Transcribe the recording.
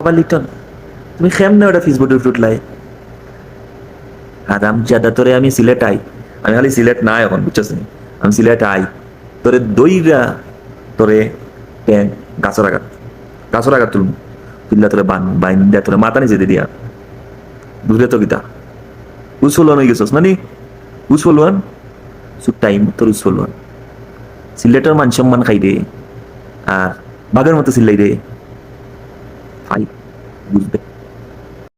আবার লিটন তুমি কেমনে ওটা ফেসবুকে উঠলাই? আরাম জাদা তোরে আমি সিলেট আই, আমি খালি সিলেট না এখন বুঝছস নি? আমি সিলেট আই তোরে দইরা তোরে ট্যাং গাছর আঘাত তুলবো, তুললা তোরে বাইন দিয়া তোরে মাথা নিচে দিয়ে দিয়া দূরে তো গীতা উসফলওয়ান হয়ে গেছস মানে উসফলওয়ান সুট টাইম তোর উসফলওয়ান সিলেটের মান সম্মান খাই রে আর বাঘের মতো চিল্লাই রে ভাই বুঝবে